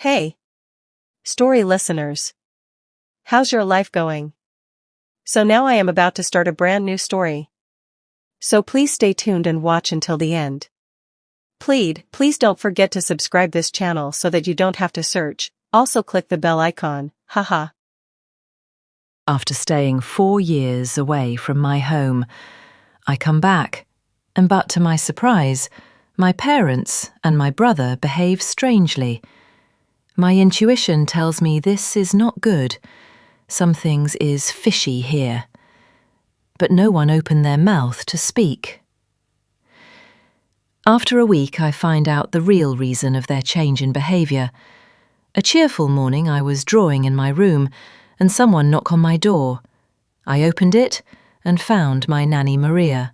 Hey, story listeners. How's your life going? So now I am about to start a brand new story. So please stay tuned and watch until the end. Please don't forget to subscribe this channel so that you don't have to search. Also click the bell icon, haha. After staying 4 years away from my home, I come back, but to my surprise, my parents and my brother behave strangely. My intuition tells me this is not good. Something is fishy here. But no one opened their mouth to speak. After a week, I find out the real reason of their change in behaviour. A cheerful morning, I was drawing in my room, and someone knocked on my door. I opened it and found my nanny Maria.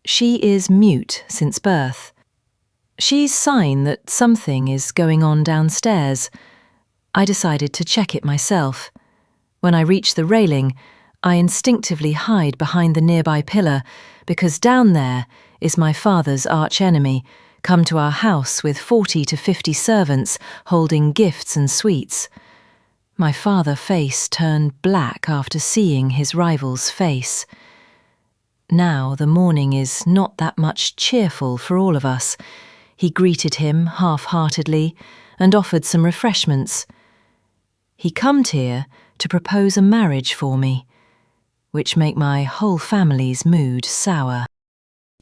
She is mute since birth. She's sign that something is going on downstairs. I decided to check it myself. When I reach the railing, I instinctively hide behind the nearby pillar because down there is my father's arch-enemy, come to our house with 40 to 50 servants holding gifts and sweets. My father's face turned black after seeing his rival's face. Now the morning is not that much cheerful for all of us. He greeted him half-heartedly and offered some refreshments. He comed here to propose a marriage for me, which make my whole family's mood sour.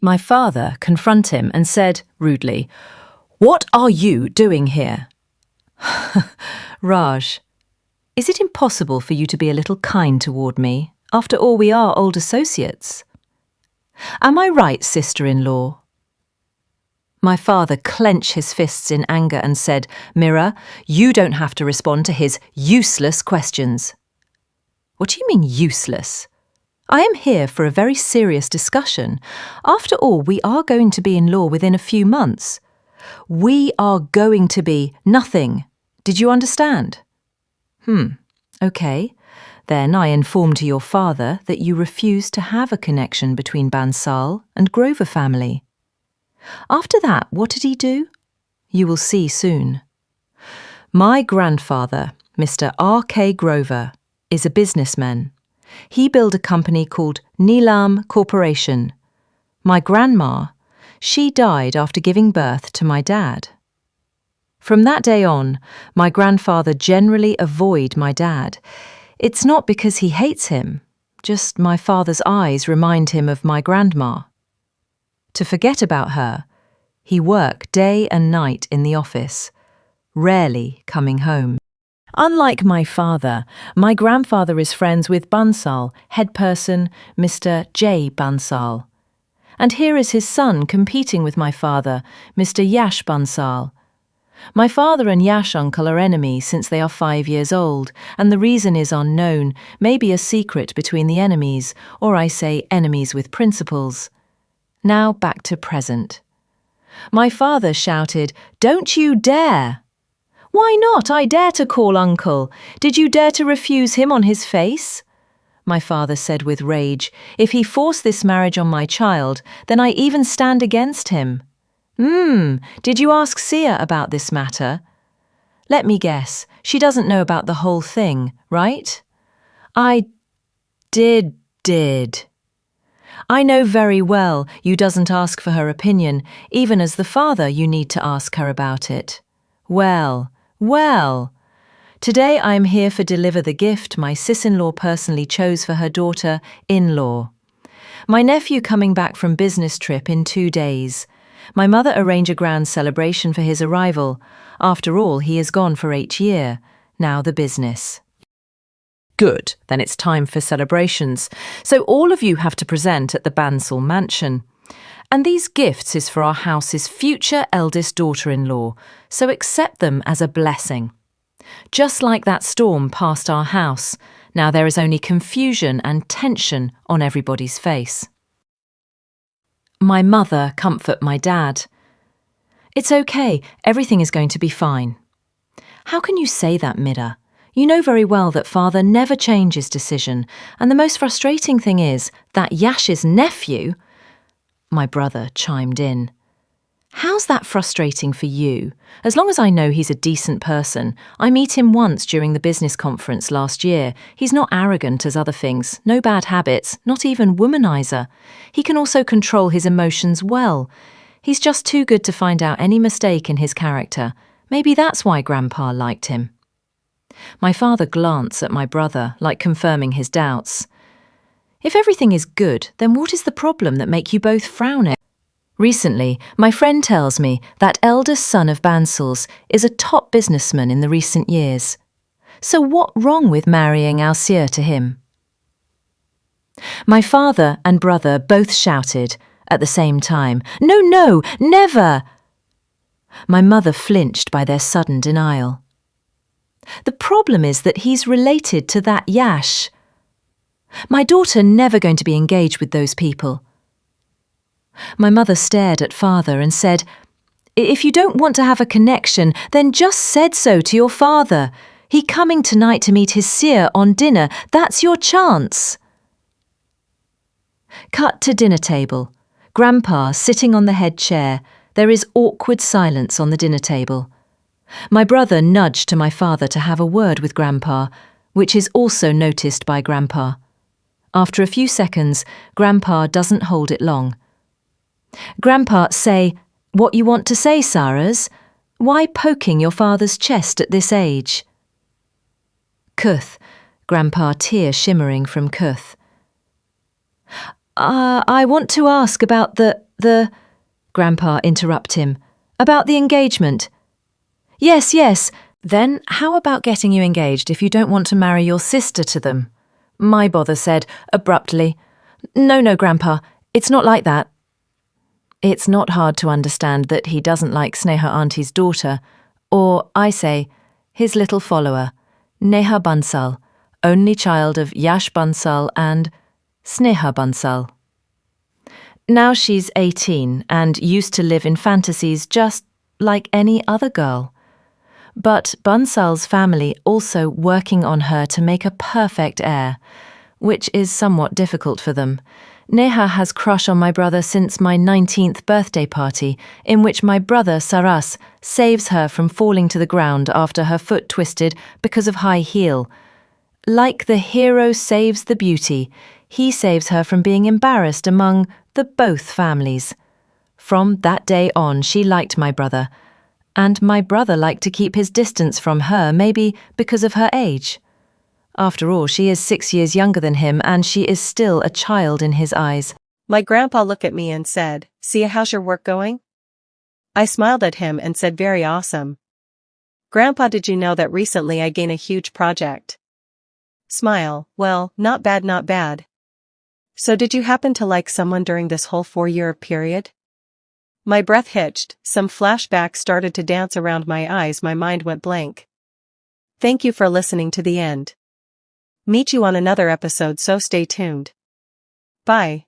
My father confronted him and said rudely, "What are you doing here?" Raj, is it impossible for you to be a little kind toward me? After all, we are old associates. Am I right, sister-in-law? My father clenched his fists in anger and said, "Mira, you don't have to respond to his useless questions." What do you mean useless? I am here for a very serious discussion. After all, we are going to be in law within a few months. We are going to be nothing. Did you understand? Okay. Then I informed to your father that you refused to have a connection between Bansal and Grover family. After that, what did he do? You will see soon. My grandfather, Mr. R.K. Grover, is a businessman. He built a company called Neelam Corporation. My grandma, she died after giving birth to my dad. From that day on, my grandfather generally avoided my dad. It's not because he hates him, just my father's eyes remind him of my grandma. To forget about her, he worked day and night in the office, rarely coming home. Unlike my father, my grandfather is friends with Bansal, head person Mr. J. Bansal. And here is his son competing with my father, Mr. Yash Bansal. My father and Yash uncle are enemies since they are 5 years old, and the reason is unknown, maybe a secret between the enemies, or I say enemies with principles. Now back to present. My father shouted, "Don't you dare!" "Why not? I dare to call uncle. Did you dare to refuse him on his face?" My father said with rage, "If he forced this marriage on my child, then I even stand against him." Did you ask Sia about this matter? Let me guess, she doesn't know about the whole thing, right? I did. I know very well you doesn't ask for her opinion, even as the father you need to ask her about it. Well, today I am here for deliver the gift my sis-in-law personally chose for her daughter-in-law. My nephew coming back from business trip in 2 days. My mother arranged a grand celebration for his arrival. After all, he is gone for 8 years. Now the business. Good, then it's time for celebrations. So all of you have to present at the Bansal mansion. And these gifts is for our house's future eldest daughter-in-law, so accept them as a blessing. Just like that storm passed our house, now there is only confusion and tension on everybody's face. My mother comfort my dad. It's okay, everything is going to be fine. How can you say that, Mira? You know very well that father never changes decision, and the most frustrating thing is that Yash's nephew... My brother chimed in. How's that frustrating for you? As long as I know he's a decent person. I meet him once during the business conference last year. He's not arrogant as other things, no bad habits, not even womanizer. He can also control his emotions well. He's just too good to find out any mistake in his character. Maybe that's why Grandpa liked him. My father glanced at my brother, like confirming his doubts. If everything is good, then what is the problem that make you both frown? Recently, my friend tells me that eldest son of Bansals is a top businessman in the recent years. So what wrong with marrying Alcir to him? My father and brother both shouted at the same time, "No, no, never!" My mother flinched by their sudden denial. The problem is that he's related to that Yash. My daughter never going to be engaged with those people. My mother stared at father and said, "If you don't want to have a connection, then just said so to your father. He coming tonight to meet his seer on dinner. That's your chance." Cut to dinner table. Grandpa sitting on the head chair. There is awkward silence on the dinner table. My brother nudged to my father to have a word with Grandpa, which is also noticed by Grandpa. After a few seconds, Grandpa doesn't hold it long. Grandpa say, "What you want to say, Saras? Why poking your father's chest at this age?" Kuth, Grandpa tear shimmering from Kuth. I want to ask about the Grandpa interrupt him. About the engagement. Yes, yes. Then how about getting you engaged if you don't want to marry your sister to them? My bother said abruptly. No, Grandpa, it's not like that. It's not hard to understand that he doesn't like Sneha Auntie's daughter, or, I say, his little follower, Neha Bansal, only child of Yash Bansal and Sneha Bansal. Now she's 18 and used to live in fantasies just like any other girl. But Bansal's family also working on her to make a perfect heir, which is somewhat difficult for them. Neha has crush on my brother since my 19th birthday party, in which my brother Saras saves her from falling to the ground after her foot twisted because of high heel. Like the hero saves the beauty, he saves her from being embarrassed among the both families. From that day on, she liked my brother, and my brother liked to keep his distance from her, maybe because of her age. After all, she is 6 years younger than him, and she is still a child in his eyes. My grandpa looked at me and said, "See, how's your work going?" I smiled at him and said, "Very awesome." "Grandpa, did you know that recently I gained a huge project?" Smile, "Well, not bad, not bad." "So did you happen to like someone during this whole 4-year period?" My breath hitched, some flashbacks started to dance around my eyes, my mind went blank. Thank you for listening to the end. Meet you on another episode, so stay tuned. Bye.